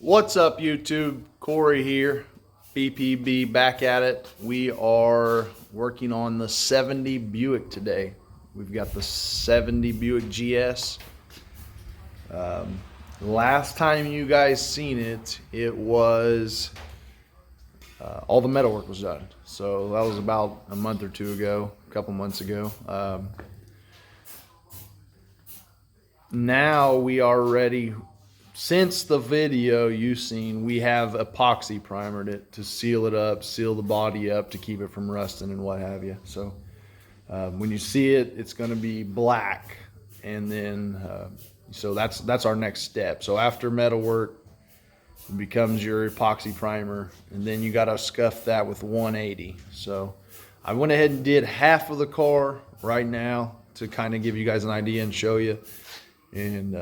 What's up, YouTube? Corey here, BPB, back at it. We are working on the 70 Buick today. We've got the 70 Buick GS. Last time you guys seen it, it was all the metalwork was done. So that was about a month or two ago, a couple months ago. Now we are ready. Since the video you seen, we have epoxy primered it to seal it up, seal the body up to keep it from rusting and what have you. So when you see it, it's going to be black, and then so that's our next step. So after metal work, it becomes your epoxy primer, and then you got to scuff that with 180. So I went ahead and did half of the car right now to kind of give you guys an idea and show you, and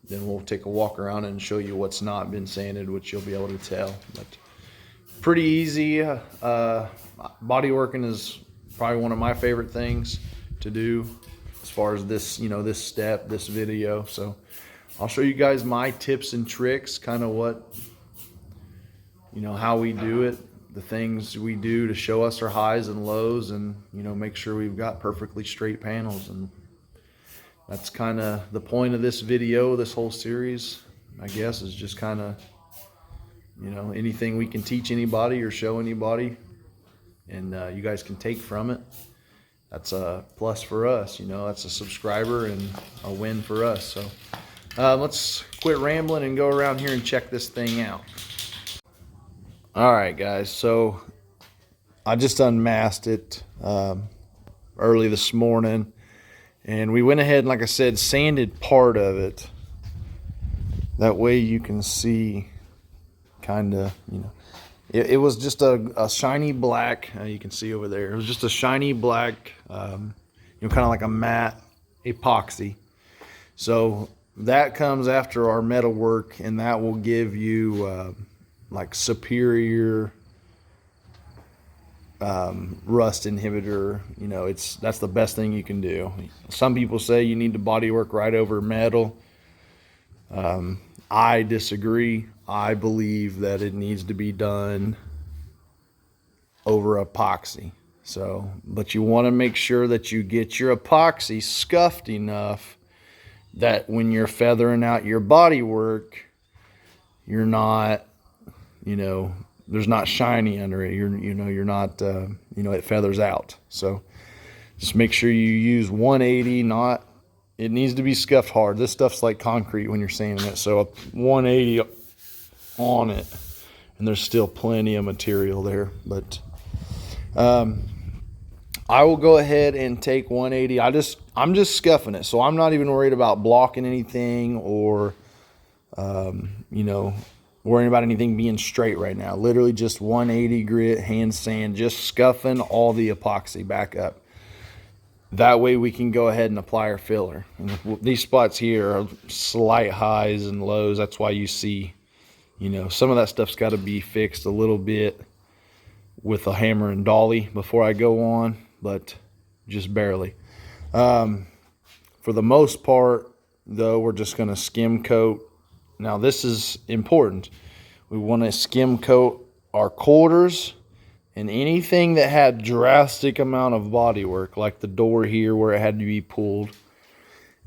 then we'll take a walk around and show you what's not been sanded, which you'll be able to tell. But pretty easy. Body working is probably one of my favorite things to do as far as this, this step, this video. So I'll show you guys my tips and tricks, kind of what, how we do it, the things we do to show us our highs and lows, and, make sure we've got perfectly straight panels. And that's kind of the point of this video, this whole series, I guess, is just kind of, anything we can teach anybody or show anybody, and you guys can take from it. That's a plus for us, that's a subscriber and a win for us. So let's quit rambling and go around here and check this thing out. All right, guys, so I just unmasked it early this morning. And we went ahead and, like I said, sanded part of it. That way you can see kind of, it was just a shiny black. You can see over there. It was just a shiny black, kind of like a matte epoxy. So that comes after our metal work, and that will give you like superior rust inhibitor. That's the best thing you can do. Some people say you need to body work right over metal. I disagree. I believe that it needs to be done over epoxy. But you want to make sure that you get your epoxy scuffed enough that when you're feathering out your body work, you're not, there's not shiny under it. You're not, it feathers out. So just make sure you use 180, it needs to be scuffed hard. This stuff's like concrete when you're sanding it. So 180 on it, and there's still plenty of material there. But I will go ahead and take 180. I'm just scuffing it. So I'm not even worried about blocking anything or, worrying about anything being straight right now. Literally just 180 grit, hand sand, just scuffing all the epoxy back up. That way we can go ahead and apply our filler. And these spots here are slight highs and lows. That's why you see, some of that stuff's got to be fixed a little bit with a hammer and dolly before I go on, but just barely. For the most part, though, we're just going to skim coat. Now this is important. We want to skim coat our quarters and anything that had drastic amount of body work, like the door here where it had to be pulled,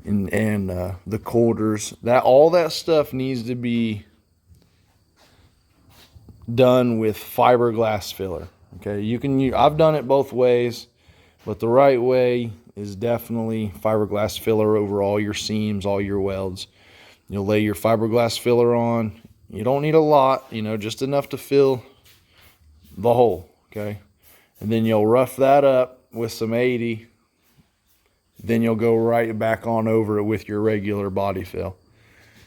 and the quarters. All that stuff needs to be done with fiberglass filler. Okay, I've done it both ways, but the right way is definitely fiberglass filler over all your seams, all your welds. You'll lay your fiberglass filler on. You don't need a lot, just enough to fill the hole, okay? And then you'll rough that up with some 80. Then you'll go right back on over it with your regular body fill.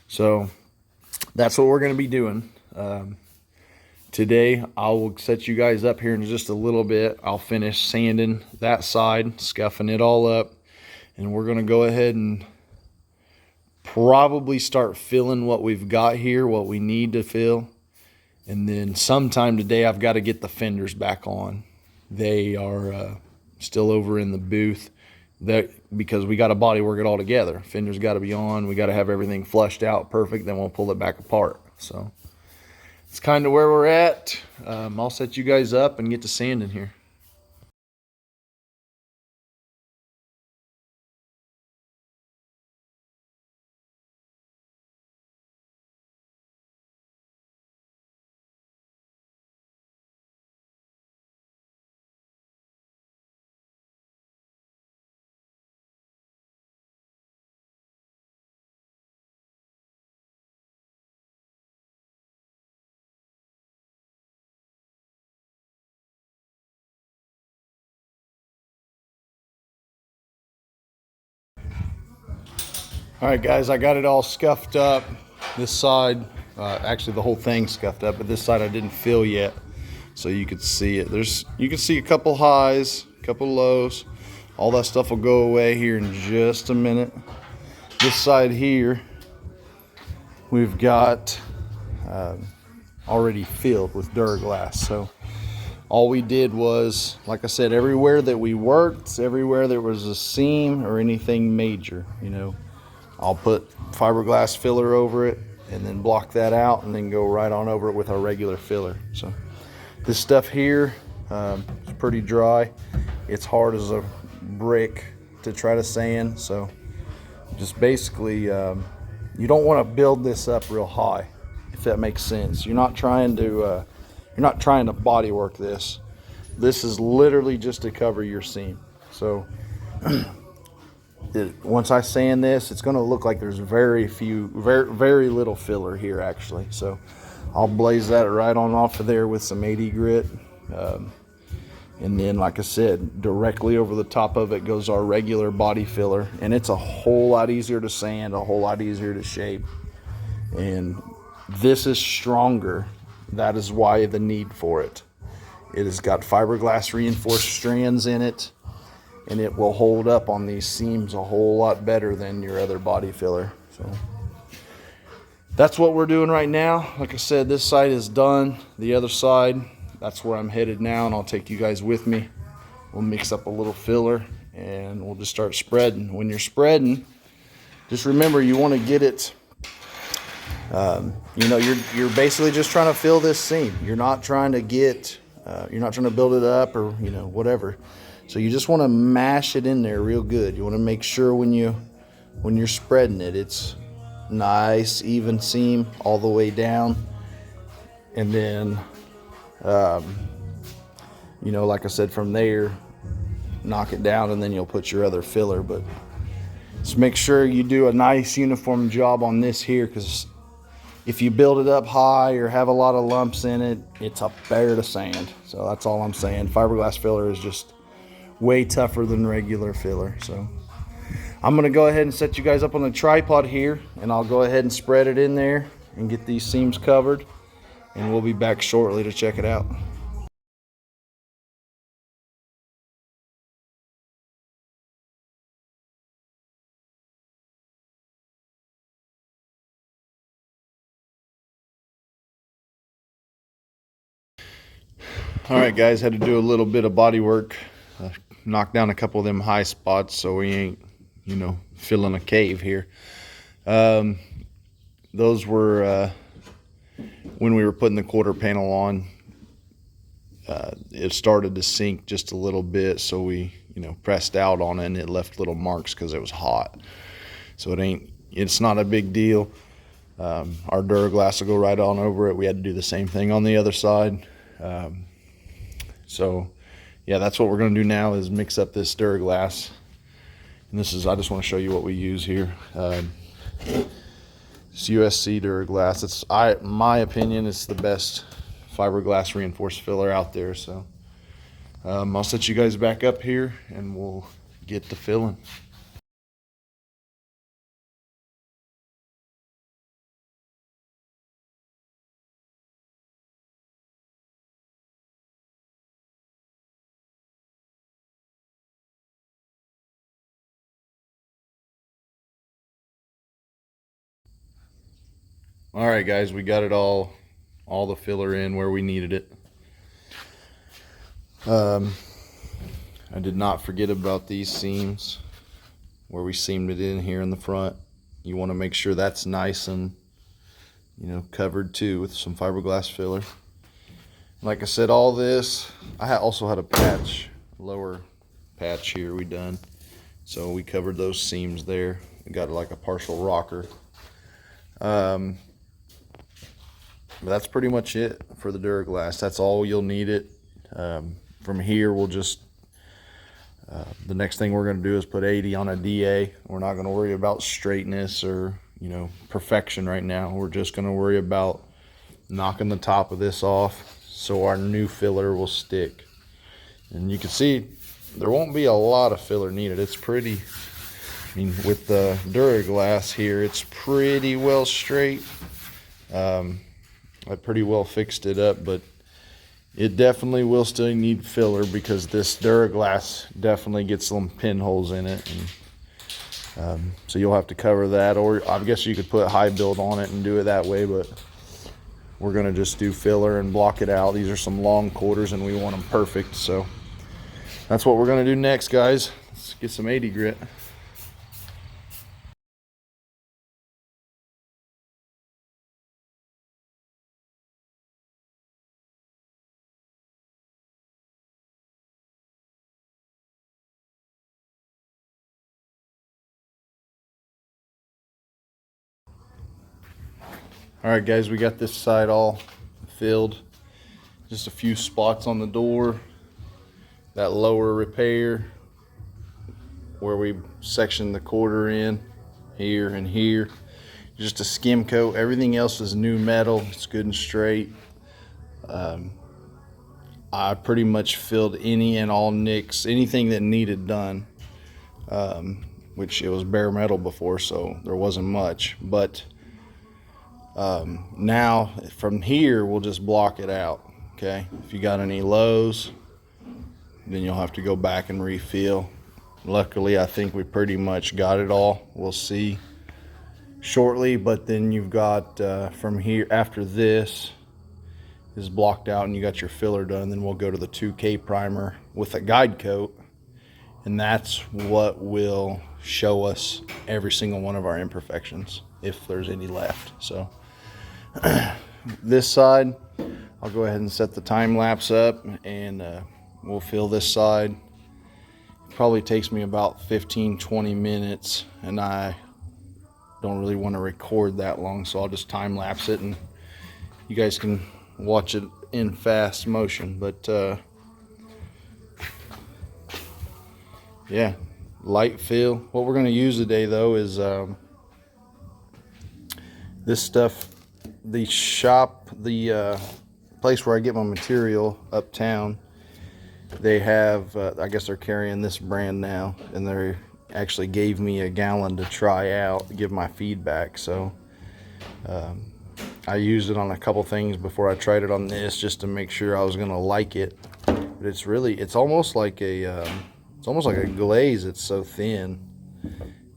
So that's what we're going to be doing. Today, I will set you guys up here in just a little bit. I'll finish sanding that side, scuffing it all up, and we're going to go ahead and probably start filling what we've got here, what we need to fill. And then sometime today I've got to get the fenders back on. They are still over in the booth because we got to body work it all together. Fenders got to be on. We got to have everything flushed out perfect, then we'll pull it back apart. So it's kind of where we're at. I'll set you guys up and get to sanding here. All right, guys, I got it all scuffed up. This side, actually the whole thing scuffed up, but this side I didn't fill yet, so you could see it. You can see a couple highs, a couple lows. All that stuff will go away here in just a minute. This side here, we've got already filled with Duraglass. So all we did was, like I said, everywhere that we worked, everywhere there was a seam or anything major, you know, I'll put fiberglass filler over it and then block that out and then go right on over it with our regular filler. So this stuff here is pretty dry. It's hard as a brick to try to sand. So just basically, you don't want to build this up real high, if that makes sense. You're not trying to body work this. This is literally just to cover your seam. So once I sand this, it's going to look like there's very little filler here actually. So I'll blaze that right on off of there with some 80 grit. And then, like I said, directly over the top of it goes our regular body filler. And it's a whole lot easier to sand, a whole lot easier to shape. And this is stronger. That is why the need for it. It has got fiberglass reinforced strands in it, and it will hold up on these seams a whole lot better than your other body filler. So that's what we're doing right now. Like I said, this side is done. The other side, that's where I'm headed now, and I'll take you guys with me. We'll mix up a little filler and we'll just start spreading. When you're spreading, just remember you want to get it, you know, you're basically just trying to fill this seam. You're not trying to get, you're not trying to build it up or, you know, whatever. So you just want to mash it in there real good. You want to make sure when you're spreading it, it's nice, even seam all the way down. And then, you know, like I said, from there, knock it down and then you'll put your other filler. But just make sure you do a nice uniform job on this here, because if you build it up high or have a lot of lumps in it, it's a bear to sand. So that's all I'm saying. Fiberglass filler is just way tougher than regular filler. So I'm gonna go ahead and set you guys up on the tripod here, and I'll go ahead and spread it in there and get these seams covered, and we'll be back shortly to check it out. All right, guys, had to do a little bit of body work, knock down a couple of them high spots so we ain't, you know, filling a cave here. Those were when we were putting the quarter panel on, it started to sink just a little bit, so we, you know, pressed out on it and it left little marks because it was hot. So it's not a big deal. Our Duraglass will go right on over it. We had to do the same thing on the other side. So yeah, that's what we're going to do now, is mix up this Duraglass. And this is, I just want to show you what we use here. It's USC Duraglass. It's, my opinion, it's the best fiberglass reinforced filler out there. So I'll set you guys back up here and we'll get to filling. All right, guys, we got it all the filler in where we needed it. I did not forget about these seams where we seamed it in here in the front. You want to make sure that's nice and you know, covered too with some fiberglass filler. Like I said, all this, I also had a patch, lower patch here we done. So we covered those seams there. We got like a partial rocker. But that's pretty much it for the Duraglass. That's all you'll need it. From here, we'll just, the next thing we're gonna do is put 80 on a DA. We're not gonna worry about straightness or, you know, perfection right now. We're just gonna worry about knocking the top of this off so our new filler will stick. And you can see there won't be a lot of filler needed. It's pretty, I mean, with the Duraglass here, it's pretty well straight. I pretty well fixed it up, but it definitely will still need filler because this Duraglass definitely gets some pinholes in it. And, so you'll have to cover that, or I guess you could put high build on it and do it that way, but we're gonna just do filler and block it out. These are some long quarters and we want them perfect, so that's what we're gonna do next, guys. Let's get some 80 grit. All right, guys, we got this side all filled. Just a few spots on the door. That lower repair where we sectioned the quarter in, here and here. Just a skim coat. Everything else is new metal. It's good and straight. I pretty much filled any and all nicks, anything that needed done, which it was bare metal before, so there wasn't much. But now from here, we'll just block it out, okay? If you got any lows, then you'll have to go back and refill. Luckily, I think we pretty much got it all. We'll see shortly, but then you've got from here, after this is blocked out and you got your filler done, then we'll go to the 2K primer with a guide coat, and that's what will show us every single one of our imperfections, if there's any left. So this side, I'll go ahead and set the time lapse up, and we'll fill this side. It probably takes me about 15-20 minutes, and I don't really want to record that long, so I'll just time lapse it and you guys can watch it in fast motion. But yeah, light fill. What we're going to use today though is this stuff. The shop, the place where I get my material uptown, they have I guess they're carrying this brand now, and they actually gave me a gallon to try out, give my feedback. So I used it on a couple things before I tried it on this, just to make sure I was gonna like it. But it's almost like a glaze. It's so thin.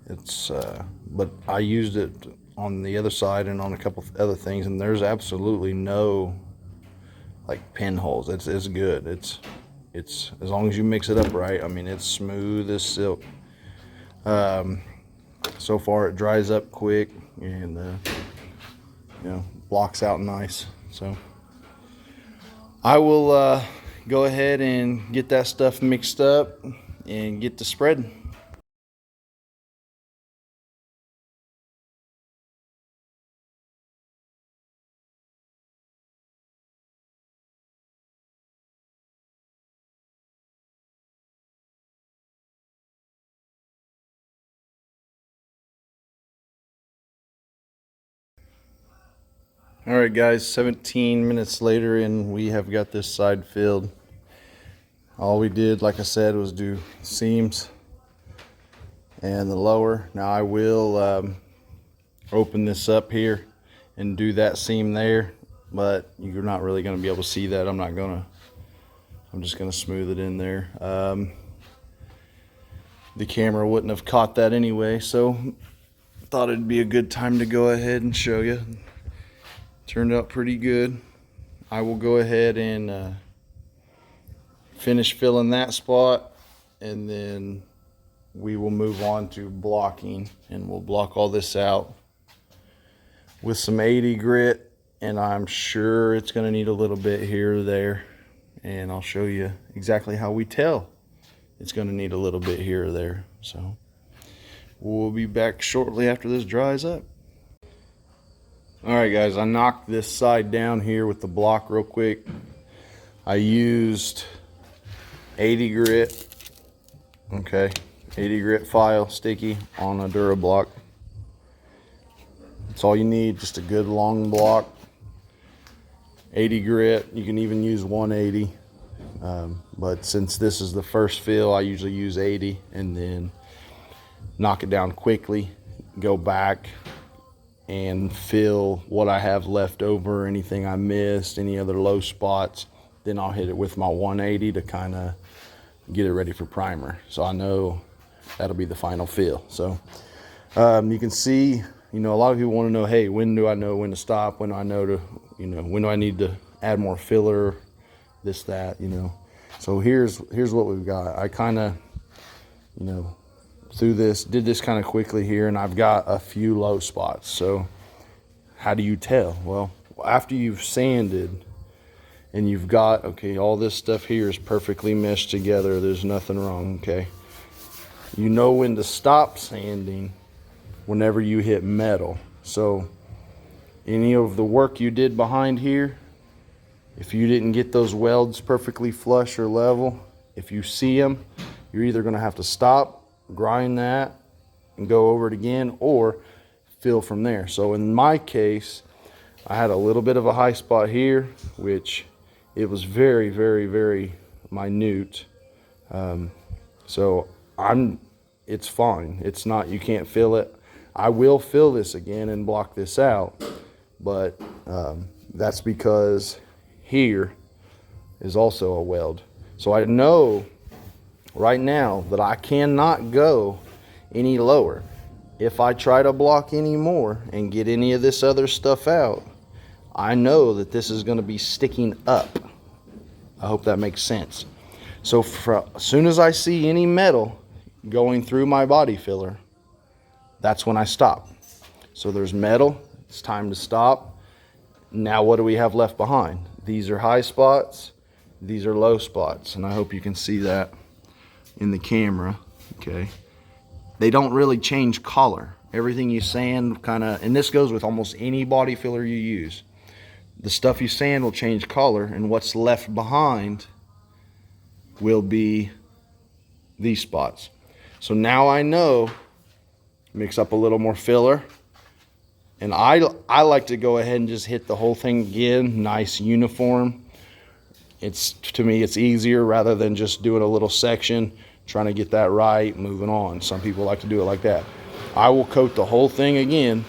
But I used it on the other side and on a couple of other things, and there's absolutely no like pinholes. It's good. It's as long as you mix it up right. I mean, it's smooth as silk. So far it dries up quick, and you know, blocks out nice. So I will go ahead and get that stuff mixed up and get to spreading. All right, guys, 17 minutes later, and we have got this side filled. All we did, like I said, was do seams and the lower. Now I will open this up here and do that seam there, but you're not really going to be able to see that. I'm just going to smooth it in there. The camera wouldn't have caught that anyway, so thought it'd be a good time to go ahead and show you. Turned out pretty good. I will go ahead and finish filling that spot, and then we will move on to blocking, and we'll block all this out. with some 80 grit, and I'm sure it's going to need a little bit here or there, and I'll show you exactly how we tell it's going to need a little bit here or there. So we'll be back shortly after this dries up. All right guys, I knocked this side down here with the block real quick. I used 80 grit, okay, 80 grit file sticky on a DuraBlock. That's all you need, just a good long block. 80 grit, you can even use 180, but since this is the first fill, I usually use 80 and then knock it down quickly, go back and fill what I have left over, anything I missed, any other low spots. Then I'll hit it with my 180 to kind of get it ready for primer. So I know that'll be the final fill. So you can see, you know, a lot of people want to know, hey, when do I know when to stop? When do I know to, you know, when do I need to add more filler, this, that, you know. So here's what we've got. I kind of, you know, did this kind of quickly here, and I've got a few low spots. So how do you tell? Well, after you've sanded and you've got, okay, all this stuff here is perfectly meshed together, there's nothing wrong, okay, you know when to stop sanding whenever you hit metal. So any of the work you did behind here, if you didn't get those welds perfectly flush or level, if you see them, you're either going to have to stop, grind that and go over it again, or fill from there. So in my case, I had a little bit of a high spot here, which it was very, very, very minute. So it's fine. It's not, you can't fill it. I will fill this again and block this out, but that's because here is also a weld. So I know right now that I cannot go any lower. If I try to block any more and get any of this other stuff out, I know that this is going to be sticking up. I hope that makes sense. So as soon as I see any metal going through my body filler, that's when I stop. So there's metal, it's time to stop. Now what do we have left behind? These are high spots, these are low spots, and I hope you can see that in the camera, okay? They don't really change color. Everything you sand kind of, and this goes with almost any body filler you use. The stuff you sand will change color, and what's left behind will be these spots. So now I know, mix up a little more filler, and I like to go ahead and just hit the whole thing again, nice uniform. To me, it's easier rather than just doing a little section, trying to get that right, moving on. Some people like to do it like that. I will coat the whole thing again,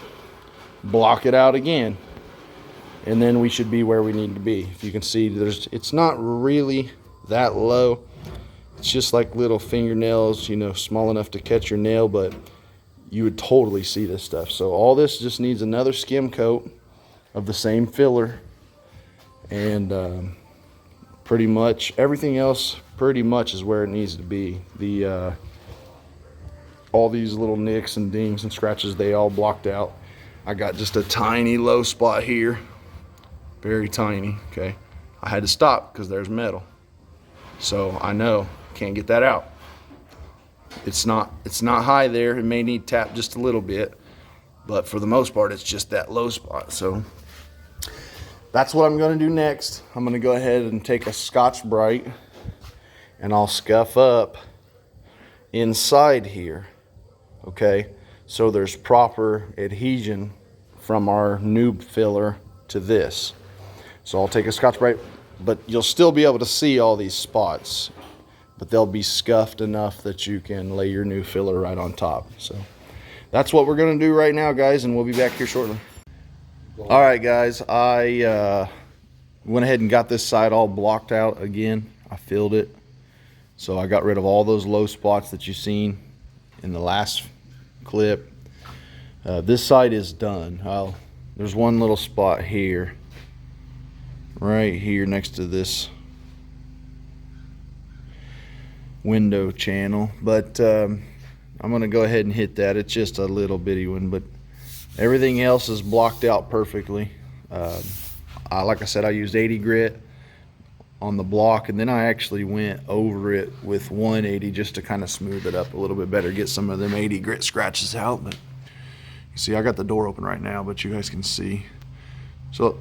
block it out again, and then we should be where we need to be. If you can see, it's not really that low. It's just like little fingernails, you know, small enough to catch your nail, but you would totally see this stuff. So all this just needs another skim coat of the same filler, and pretty much everything else pretty much is where it needs to be. All these little nicks and dings and scratches, they all blocked out. I got just a tiny low spot here, very tiny, okay. I had to stop because there's metal. So I know, can't get that out. It's not high there. It may need tap just a little bit, but for the most part, it's just that low spot. So that's what I'm going to do next. I'm going to go ahead and take a Scotch-Brite and I'll scuff up inside here, okay? So there's proper adhesion from our noob filler to this. So I'll take a Scotch-Brite, but you'll still be able to see all these spots, but they'll be scuffed enough that you can lay your new filler right on top. So that's what we're going to do right now, guys, and we'll be back here shortly. All right, guys, I went ahead and got this side all blocked out again. I filled it. So I got rid of all those low spots that you've seen in the last clip. This side is done. There's one little spot here, right here next to this window channel, but I'm gonna go ahead and hit that. It's just a little bitty one, but Everything else is blocked out perfectly. Like I said, I used 80 grit on the block, and then I actually went over it with 180 just to kind of smooth it up a little bit better, get some of them 80 grit scratches out. But you see, I got the door open right now, but you guys can see. So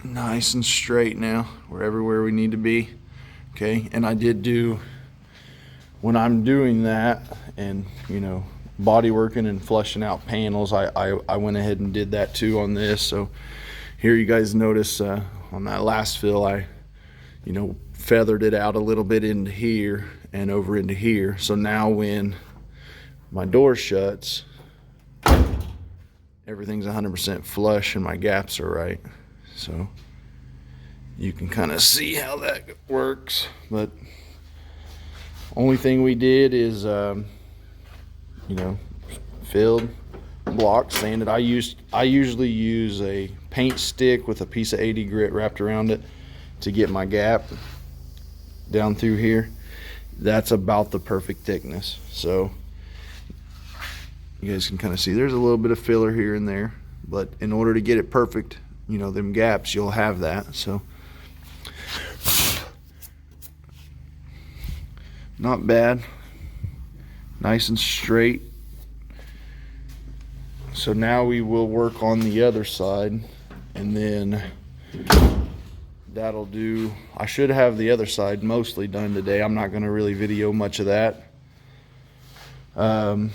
nice and straight now. We're everywhere we need to be. Okay, and I did do, when I'm doing that and, you know, body working and flushing out panels, I went ahead and did that too on this. So here you guys notice on that last fill, I, you know, feathered it out a little bit into here and over into here. So now when my door shuts, everything's 100% flush and my gaps are right. So you can kind of see how that works. But only thing we did is, you know, filled, blocked, sanded. I usually use a paint stick with a piece of 80 grit wrapped around it to get my gap down through here. That's about the perfect thickness. So you guys can kind of see there's a little bit of filler here and there, but in order to get it perfect, you know, them gaps, you'll have that. So not bad, nice and straight. So now we will work on the other side, and then that'll do. I should have the other side mostly done today. I'm not going to really video much of that. You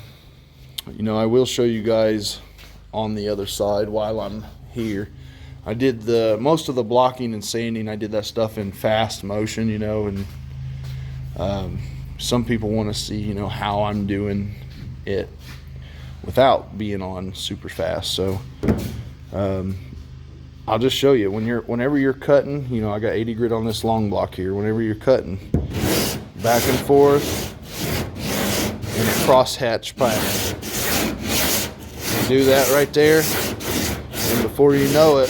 know, I will show you guys on the other side while I'm here. I did most of the blocking and sanding. I did that stuff in fast motion, you know, and some people want to see, you know, how I'm doing it without being on super fast. So I'll just show you whenever you're cutting, you know, I got 80 grit on this long block here. Whenever you're cutting back and forth in a crosshatch pattern, you do that right there, and before you know it,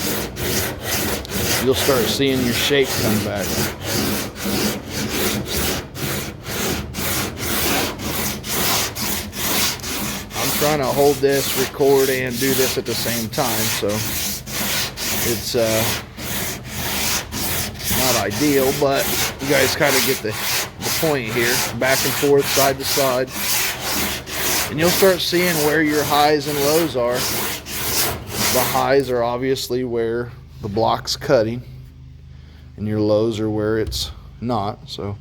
you'll start seeing your shape come back. Trying to hold this, record, and do this at the same time, so it's not ideal, but you guys kind of get the point here. Back and forth, side to side, and you'll start seeing where your highs and lows are. The highs are obviously where the block's cutting, and your lows are where it's not. So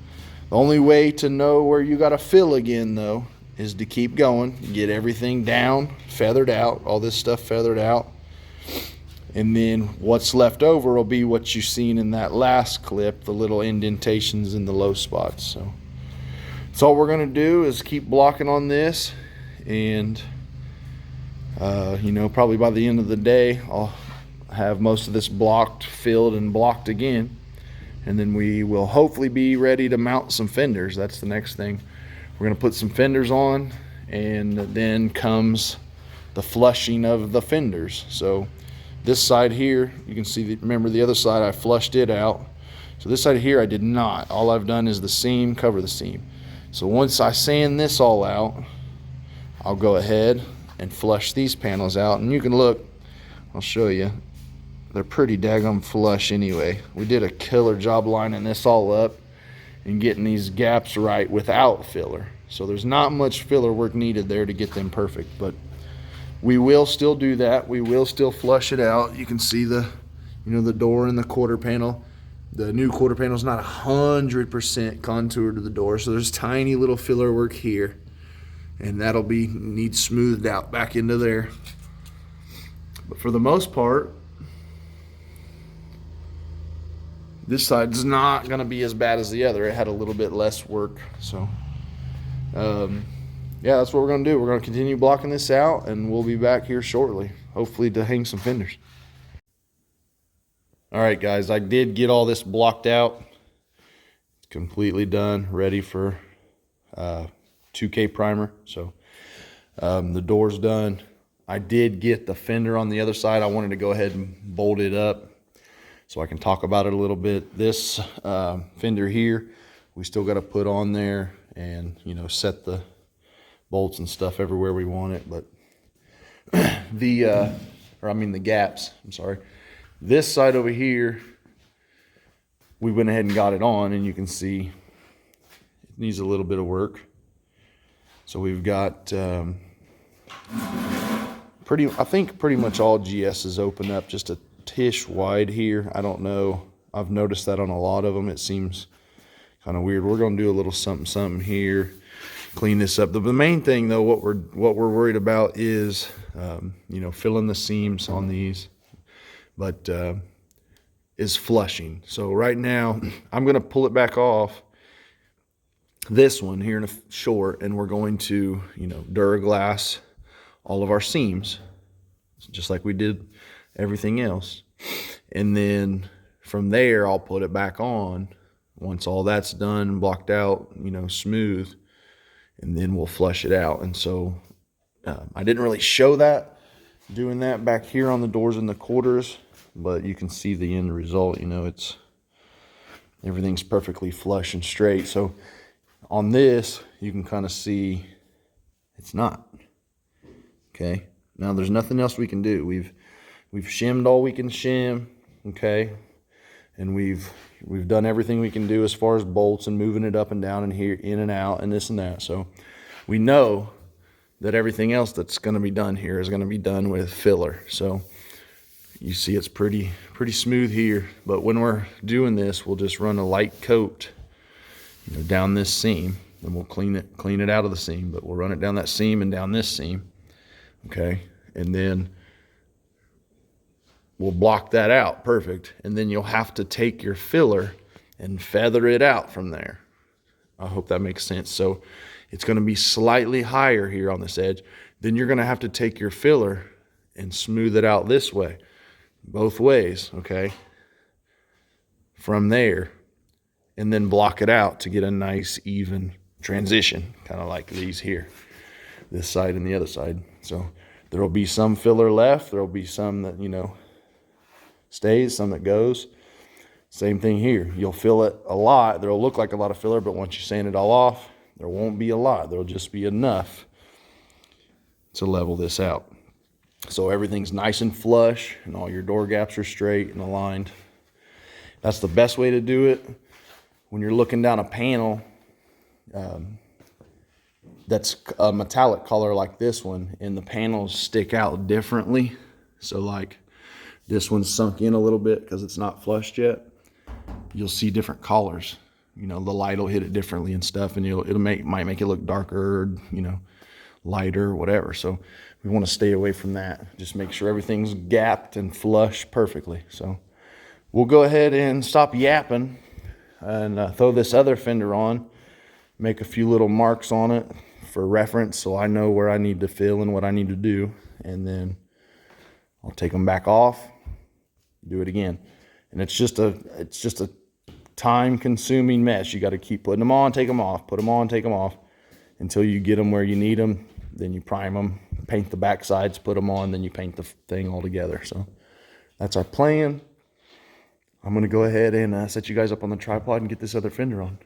the only way to know where you got to fill again, though, is to keep going, get everything down, feathered out, all this stuff feathered out, and then what's left over will be what you've seen in that last clip, the little indentations in the low spots. So that's all we're going to do, is keep blocking on this, and you know, probably by the end of the day I'll have most of this blocked, filled, and blocked again, and then we will hopefully be ready to mount some fenders. That's the next thing. We're going to put some fenders on, and then comes the flushing of the fenders. So this side here, you can see, remember the other side, I flushed it out. So this side here, I did not. All I've done is the seam, cover the seam. So once I sand this all out, I'll go ahead and flush these panels out. And you can look, I'll show you, they're pretty daggum flush anyway. We did a killer job lining this all up and getting these gaps right without filler. So there's not much filler work needed there to get them perfect, but we will still do that. We will still flush it out. You can see the, you know, the door and the quarter panel. The new quarter panel is not 100% contoured to the door, so there's tiny little filler work here, and that'll be need smoothed out back into there. But for the most part, this side's not going to be as bad as the other. It had a little bit less work. So yeah, that's what we're going to do. We're going to continue blocking this out, and we'll be back here shortly, hopefully to hang some fenders. All right, guys, I did get all this blocked out. It's completely done, ready for 2K primer. So the door's done. I did get the fender on the other side. I wanted to go ahead and bolt it up so I can talk about it a little bit. This fender here, we still got to put on there and, you know, set the bolts and stuff everywhere we want it. But the gaps, I'm sorry. This side over here, we went ahead and got it on, and you can see it needs a little bit of work. So we've got I think pretty much all GSs open up just a tish wide here. I don't know. I've noticed that on a lot of them. It seems kind of weird. We're going to do a little something here, clean this up. The main thing though, what we're worried about is filling the seams on these, but is flushing. So right now I'm going to pull it back off, this one here in a short, and we're going to Duraglass all of our seams just like we did everything else, and then from there I'll put it back on once all that's done, blocked out, smooth, and then we'll flush it out. And so I didn't really show that, doing that back here on the doors and the quarters, but you can see the end result. Everything's perfectly flush and straight. So on this, you can kind of see it's not. Okay, now there's nothing else we can do. We've shimmed all we can shim, okay, and we've done everything we can do as far as bolts and moving it up and down and here, in and out, and this and that. So we know that everything else that's going to be done here is going to be done with filler. So you see it's pretty smooth here, but when we're doing this, we'll just run a light coat down this seam, and we'll clean it out of the seam, but we'll run it down that seam and down this seam, okay, and then we'll block that out perfect, and then you'll have to take your filler and feather it out from there. I hope that makes sense. So it's going to be slightly higher here on this edge. Then you're going to have to take your filler and smooth it out this way, both ways, okay, from there, and then block it out to get a nice even transition, kind of like these here, this side and the other side. So there'll be some filler left, there'll be some that stays, some that goes. Same thing here. You'll fill it a lot. There'll look like a lot of filler, but once you sand it all off, there won't be a lot. There'll just be enough to level this out. So everything's nice and flush, and all your door gaps are straight and aligned. That's the best way to do it. When you're looking down a panel that's a metallic color like this one, and the panels stick out differently. So like this one's sunk in a little bit because it's not flushed yet. You'll see different colors. The light will hit it differently and stuff, and might make it look darker, or, lighter, whatever. So we want to stay away from that. Just make sure everything's gapped and flush perfectly. So we'll go ahead and stop yapping and throw this other fender on, make a few little marks on it for reference so I know where I need to fill and what I need to do, and then I'll take them back off, do it again. And it's just a time-consuming mess. You got to keep putting them on, take them off, put them on, take them off, until you get them where you need them. Then you prime them, paint the back sides, put them on, then you paint the thing all together. So that's our plan. I'm going to go ahead and set you guys up on the tripod and get this other fender on.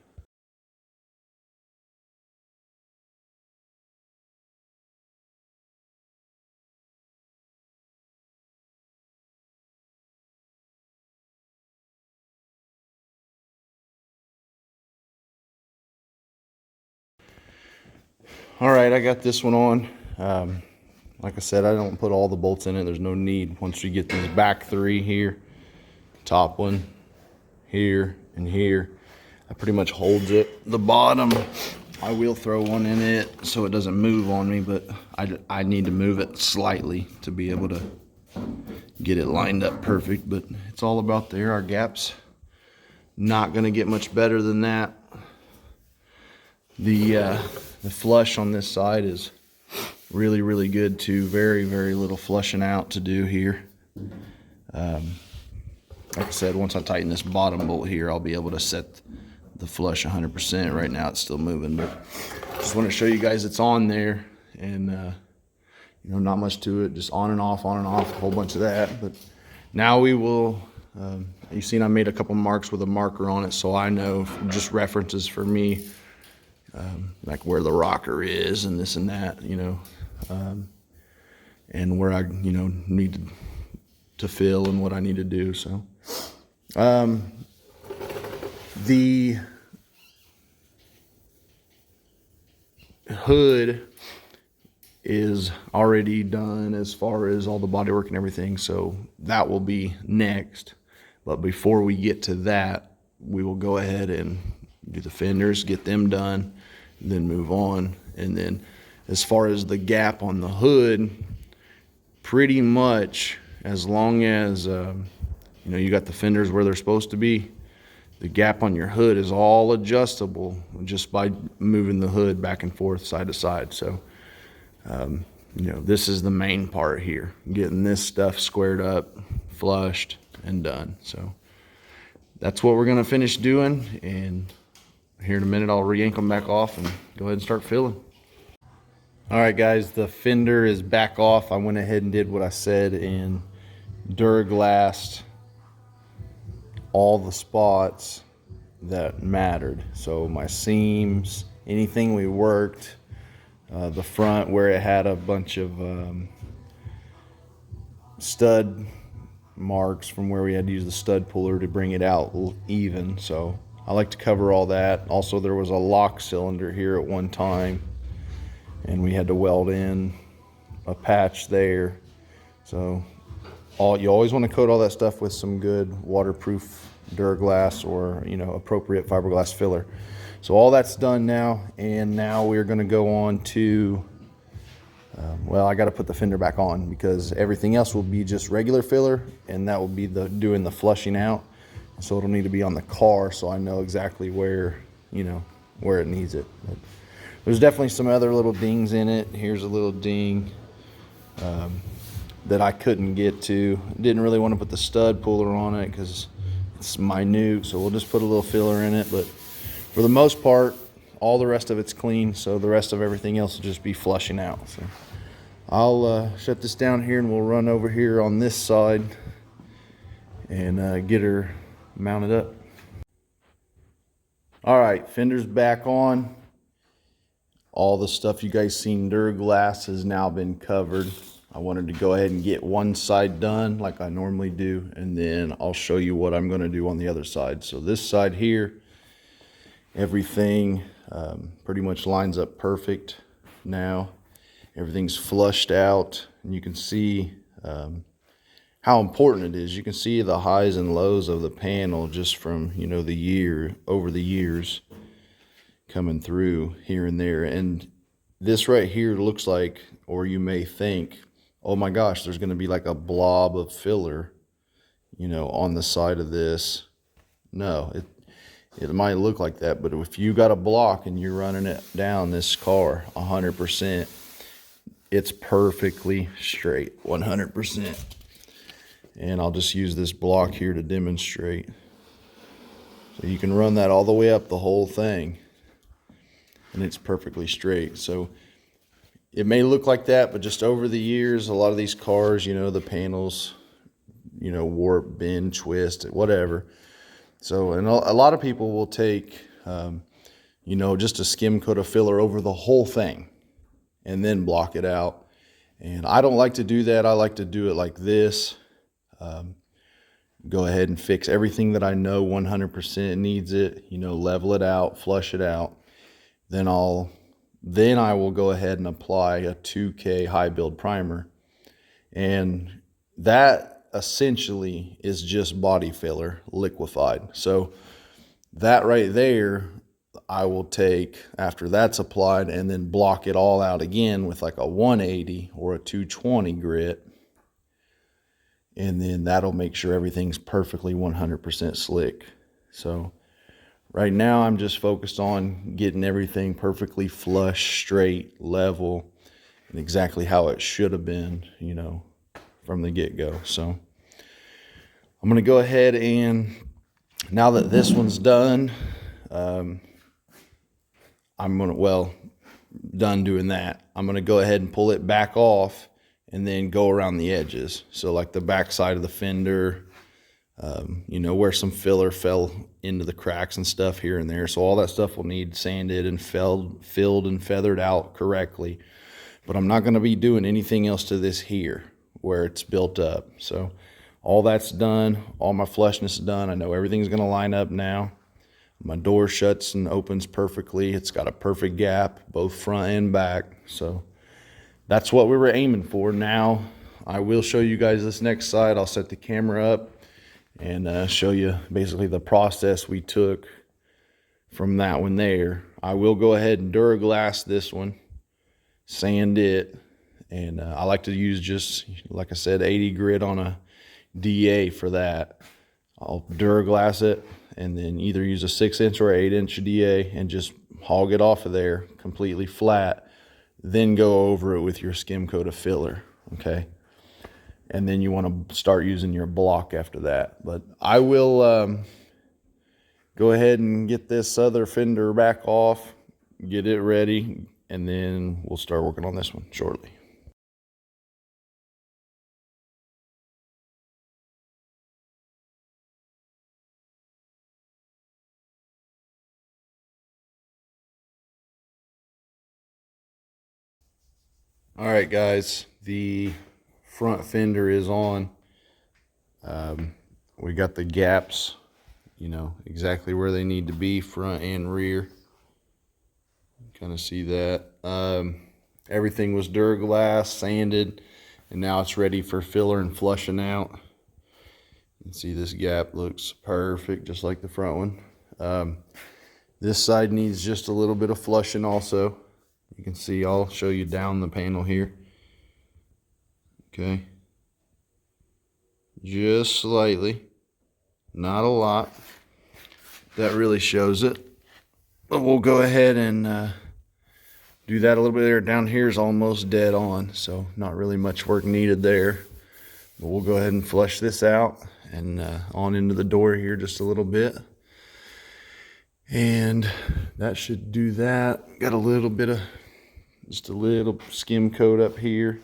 All right, I got this one on. Like I said, I don't put all the bolts in it. There's no need. Once you get these back three here, top one here and here, that pretty much holds it. The bottom, I will throw one in it so it doesn't move on me, but I need to move it slightly to be able to get it lined up perfect. But it's all about there. Our gap's not going to get much better than that. The flush on this side is really, really good too. Very, very little flushing out to do here. Like I said, once I tighten this bottom bolt here, I'll be able to set the flush 100%. Right now it's still moving, but just want to show you guys it's on there, and not much to it, just on and off, a whole bunch of that. But now we will, you've seen I made a couple marks with a marker on it, so I know, just references for me, like where the rocker is and this and that, you know, and where I, you know, need to fill and what I need to do. So the hood is already done as far as all the bodywork and everything, so that will be next. But before we get to that, we will go ahead and do the fenders, get them done, then move on. And then as far as the gap on the hood, pretty much as long as you know, you got the fenders where they're supposed to be, the gap on your hood is all adjustable just by moving the hood back and forth, side to side. So you know, this is the main part here, getting this stuff squared up, flushed, and done. So that's what we're gonna finish doing, and here in a minute I'll re-yank them back off and go ahead and start filling. All right guys, the fender is back off. I went ahead and did what I said and Duraglassed all the spots that mattered. So my seams, anything we worked, the front where it had a bunch of stud marks from where we had to use the stud puller to bring it out even. So I like to cover all that. Also, there was a lock cylinder here at one time, and we had to weld in a patch there. So you always want to coat all that stuff with some good waterproof Duraglass or, you know, appropriate fiberglass filler. So all that's done now, and now we're going to go on to well, I got to put the fender back on because everything else will be just regular filler, and that will be doing the flushing out. So it'll need to be on the car, so I know exactly where, you know, where it needs it. But there's definitely some other little dings in it. Here's a little ding that I couldn't get to. Didn't really want to put the stud puller on it because it's minute, so we'll just put a little filler in it. But for the most part, all the rest of it's clean, so the rest of everything else will just be flushing out. So I'll shut this down here, and we'll run over here on this side and get her mounted up. All right, fender's back on. All the stuff you guys seen Duraglass has now been covered. I wanted to go ahead and get one side done like I normally do, and then I'll show you what I'm going to do on the other side. So this side here, everything pretty much lines up perfect now. Everything's flushed out, and you can see how important it is. You can see the highs and lows of the panel just from, you know, over the years coming through here and there. And this right here looks like, or you may think, oh my gosh, there's going to be like a blob of filler, you know, on the side of this. No, it might look like that, but if you got a block and you're running it down this car 100%, it's perfectly straight, 100%. And I'll just use this block here to demonstrate. So you can run that all the way up the whole thing, and it's perfectly straight. So it may look like that, but just over the years, a lot of these cars, you know, the panels, you know, warp, bend, twist, whatever. So, and a lot of people will take, you know, just a skim coat of filler over the whole thing and then block it out. And I don't like to do that. I like to do it like this. Go ahead and fix everything that I know 100% needs it, you know, level it out, flush it out. Then I will go ahead and apply a 2K high build primer. And that essentially is just body filler liquefied. So that right there, I will take after that's applied and then block it all out again with like a 180 or a 220 grit. And then that'll make sure everything's perfectly 100% slick. So right now I'm just focused on getting everything perfectly flush, straight, level, and exactly how it should have been, you know, from the get-go. So I'm going to go ahead and, now that this one's done, I'm going to, well, done doing that, I'm going to go ahead and pull it back off and then go around the edges. So like the back side of the fender, You know, where some filler fell into the cracks and stuff here and there. So all that stuff will need sanded and filled and feathered out correctly. But I'm not going to be doing anything else to this here where it's built up. So all that's done. All my flushness is done. I know everything's going to line up now. My door shuts and opens perfectly. It's got a perfect gap, both front and back. So that's what we were aiming for. Now I will show you guys this next side. I'll set the camera up and show you basically the process we took from that one there. I will go ahead and Duraglass this one, sand it, and I like to use just, like I said, 80 grit on a DA for that. I'll Duraglass it and then either use a 6-inch or 8-inch DA and just hog it off of there completely flat, then go over it with your skim coat of filler, okay? And then you want to start using your block after that. But I will go ahead and get this other fender back off, get it ready, and then we'll start working on this one shortly. All right, guys, the front fender is on. We got the gaps, you know, exactly where they need to be, front and rear. Kind of see that. Everything was Duraglass, sanded, and now it's ready for filler and flushing out. You can see this gap looks perfect, just like the front one. This side needs just a little bit of flushing also. You can see, I'll show you down the panel here. Okay. Just slightly, not a lot. That really shows it. But we'll go ahead and do that a little bit there. Down here is almost dead on, so not really much work needed there. But we'll go ahead and flush this out and on into the door here just a little bit. And that should do that. Got a little bit of, just a little skim coat up here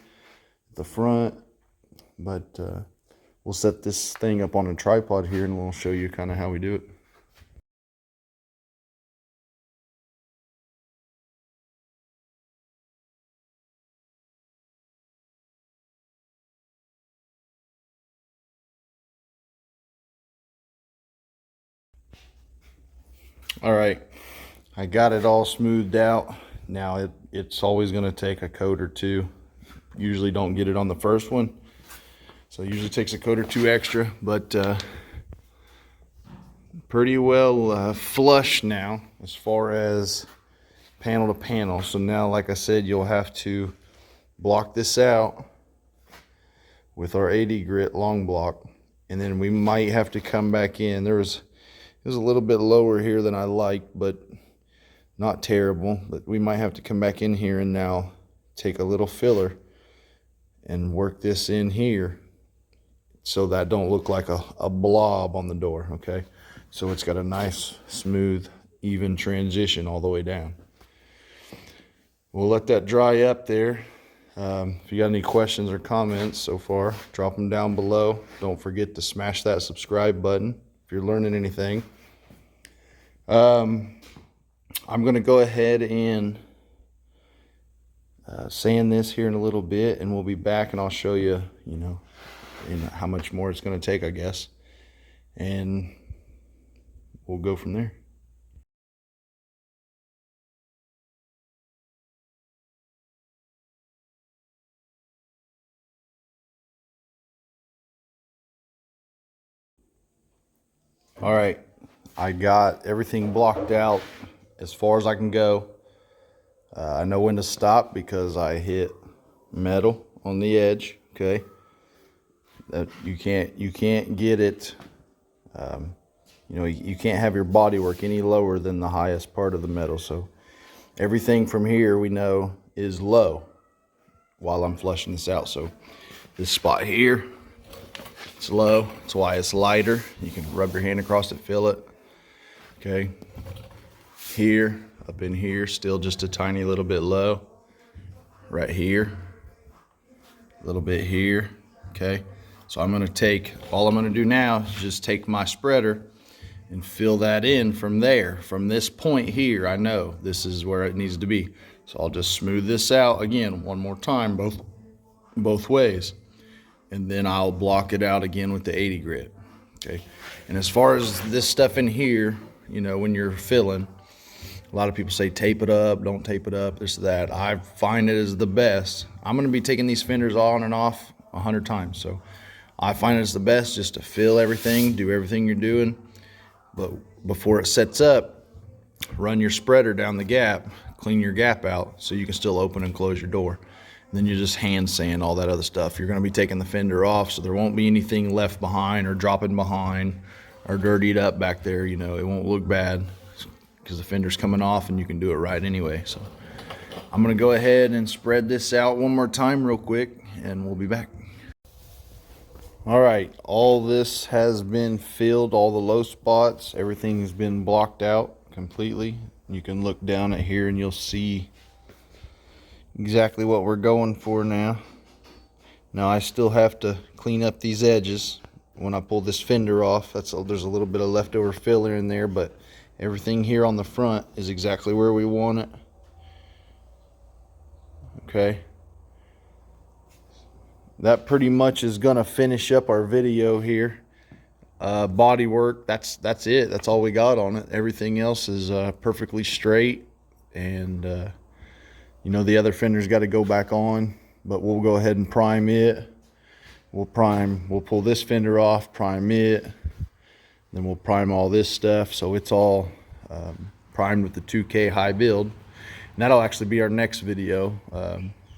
at the front. But we'll set this thing up on a tripod here and we'll show you kind of how we do it. All right, I got it all smoothed out. Now it's always going to take a coat or two. Usually don't get it on the first one, so it usually takes a coat or two extra, but pretty well flush now as far as panel to panel. So now, like I said, you'll have to block this out with our 80 grit long block, and then we might have to come back in. It was a little bit lower here than I like, but not terrible. But we might have to come back in here and now take a little filler and work this in here so that don't look like a blob on the door, okay? So it's got a nice, smooth, even transition all the way down. We'll let that dry up there. If you got any questions or comments so far, drop them down below. Don't forget to smash that subscribe button if you're learning anything. I'm going to go ahead and sand this here in a little bit, and we'll be back and I'll show you, you know, how much more it's going to take, I guess. And we'll go from there. All right, I got everything blocked out as far as I can go. I know when to stop because I hit metal on the edge, okay? That you can't get it, you know, you can't have your bodywork any lower than the highest part of the metal. So everything from here we know is low while I'm flushing this out. So this spot here, it's low. That's why it's lighter. You can rub your hand across it, feel it. Okay. Here, up in here, still just a tiny little bit low. Right here, a little bit here. Okay. So I'm going to take, all I'm going to do now is just take my spreader and fill that in from there. From this point here, I know this is where it needs to be. So I'll just smooth this out again one more time, both ways. And then I'll block it out again with the 80 grit. Okay. And as far as this stuff in here, you know, when you're filling, a lot of people say tape it up, don't tape it up, this, that. I find it is the best. I'm going to be taking these fenders on and off 100 times. So I find it's the best just to fill everything, do everything you're doing. But before it sets up, run your spreader down the gap, clean your gap out so you can still open and close your door. And then you just hand sand all that other stuff. You're going to be taking the fender off, so there won't be anything left behind or dropping behind or dirtied up back there. You know, it won't look bad because the fender's coming off and you can do it right anyway. So I'm going to go ahead and spread this out one more time real quick and we'll be back. All right, all this has been filled, all the low spots, everything has been blocked out completely. You can look down at here and you'll see exactly what we're going for now. Now I still have to clean up these edges when I pull this fender off. There's a little bit of leftover filler in there, but everything here on the front is exactly where we want it. Okay. That pretty much is gonna finish up our video here. Body work, that's it. That's all we got on it. Everything else is perfectly straight, and you know, the other fender's got to go back on, but we'll go ahead and prime it. We'll pull this fender off, prime it, then we'll prime all this stuff so it's all primed with the 2K high build. And that'll actually be our next video.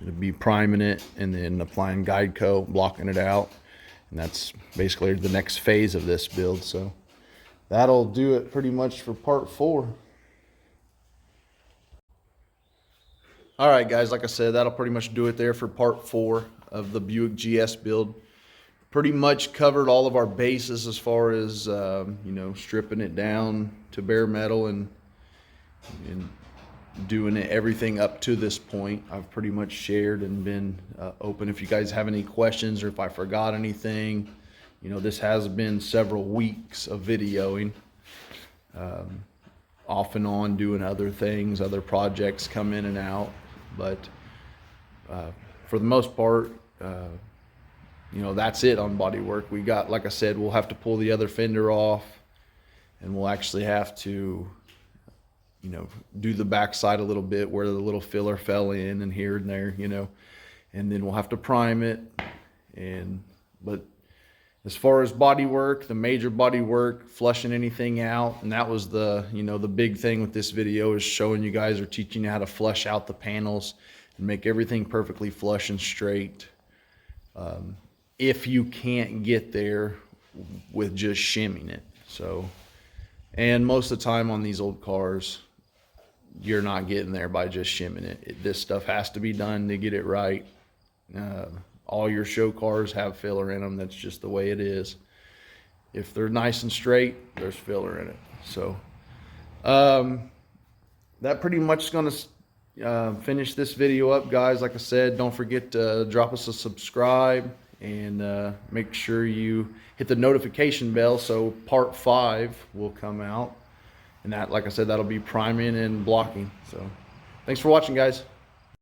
It'll be priming it and then applying guide coat, blocking it out, and that's basically the next phase of this build. So that'll do it pretty much for part 4. All right, guys, like I said, that'll pretty much do it there for part 4 of the Buick GS build. Pretty much covered all of our bases as far as you know, stripping it down to bare metal and doing it, everything up to this point. I've pretty much shared and been open. If you guys have any questions or if I forgot anything, you know, this has been several weeks of videoing, off and on doing other things, other projects come in and out, but for the most part, you know, that's it on body work. We got, like I said, we'll have to pull the other fender off, and we'll actually have to, you know, do the backside a little bit where the little filler fell in and here and there, you know, and then we'll have to prime it. But as far as body work, the major body work, flushing anything out, and that was the, you know, the big thing with this video is showing you guys or teaching you how to flush out the panels and make everything perfectly flush and straight. If you can't get there with just shimming it. So, and most of the time on these old cars, you're not getting there by just shimming it. This stuff has to be done to get it right. All your show cars have filler in them. That's just the way it is. If they're nice and straight, there's filler in it. So that pretty much is going to finish this video up, guys. Like I said, don't forget to drop us a subscribe and make sure you hit the notification bell so part 5 will come out. And that, like I said, that'll be priming and blocking. So thanks for watching, guys.